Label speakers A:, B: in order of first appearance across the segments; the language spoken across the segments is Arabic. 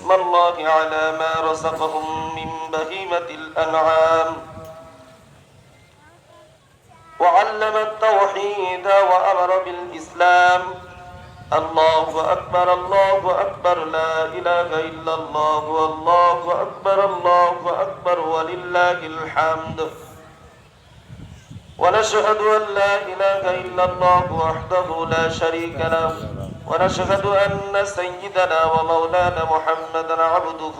A: اسم الله على ما رزقهم من بهيمة الأنعام وعلم التوحيد وأمر بالإسلام. الله أكبر الله أكبر لا إله إلا الله والله أكبر الله أكبر ولله الحمد. ونشهد أن لا إله إلا الله وحده لا شريك له ونشهد أن سيدنا ومولانا محمدا عبده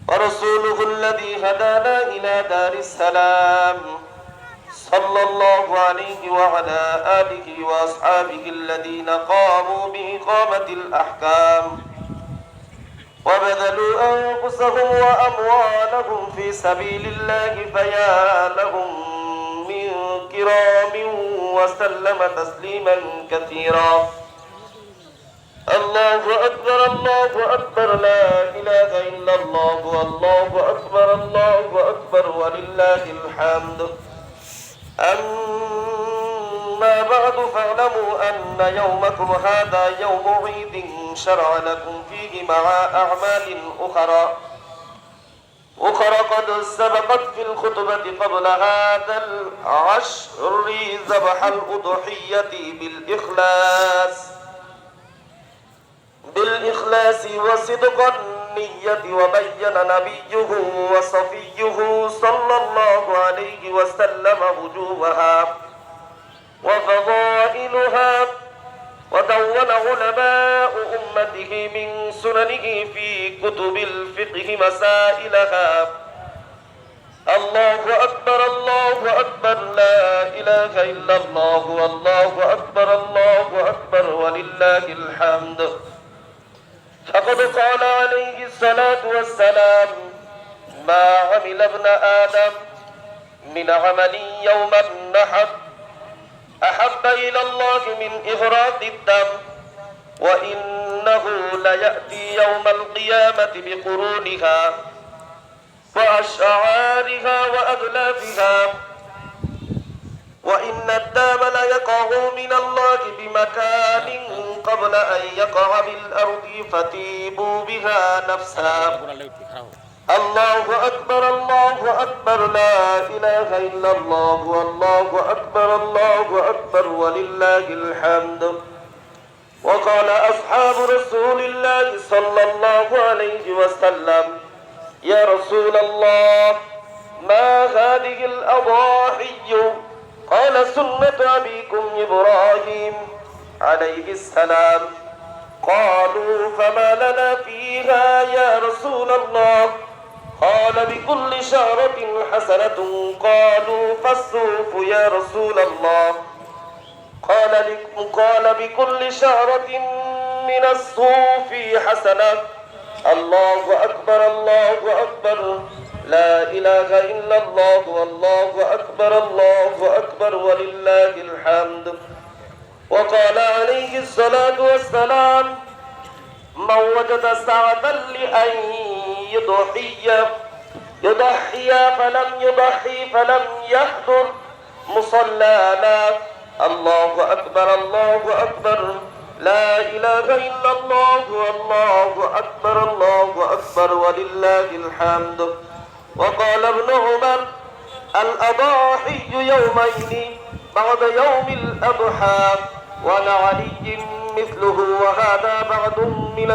A: ورسوله الذي هدانا إلى دار السلام صلى الله عليه وعلى آله وأصحابه الذين قاموا بإقامة الأحكام وبذلوا أنفسهم وأموالهم في سبيل الله فيا لهم من كرام وسلم تسليما كثيرا. الله أكبر الله أكبر لا إله إلا الله والله أكبر الله أكبر ولله الحمد. أما بعد فاعلموا أن يومكم هذا يوم عيد شرع لكم فيه مع أعمال أخرى قد سبقت في الخطبة قبل هذا العشر ذبح الأضحية بالإخلاص وصدق النية وبين نبيه وصفيه صلى الله عليه وسلم وجوهها وفضائلها ودون علماء أمته من سننه في كتب الفقه مسائلها. الله أكبر الله أكبر لا إله إلا الله والله أكبر الله أكبر ولله الحمد. فقد قال عليه الصلاة والسلام ما عمل ابن آدم من عمل يوم النحر أحب إلى الله من إهراق الدم وإنه ليأتي يوم القيامة بقرونها وأشعارها وأغلافها وإن الدم ليقع من الله بمكان قبل أن يقع بالأرض فتيبوا بها نفسها. الله أكبر الله أكبر لا إله إلا الله والله أكبر الله أكبر ولله الحمد. وقال أصحاب رسول الله صلى الله عليه وسلم يا رسول الله ما هذه الأضاحي؟ قال سنة أبيكم إبراهيم عليه السلام. قالوا فما لنا فيها يا رسول الله؟ قال بكل شعرة حسنة. قالوا فالصوف يا رسول الله؟ قال بكل شعرة من الصوف حسنة. الله أكبر الله أكبر لا إله إلا الله والله أكبر الله أكبر ولله الحمد. وقال عليه الصلاة والسلام من وجد سعة لأن يضحي فلم يضحي فلم يحضر مصلانا. الله أكبر الله أكبر لا إله إلا الله والله أكبر الله أكبر ولله الحمد. وقال ابن عمر الأضاحي يومين بعد يوم الأضحى ولعلي مثله وهذا بعد من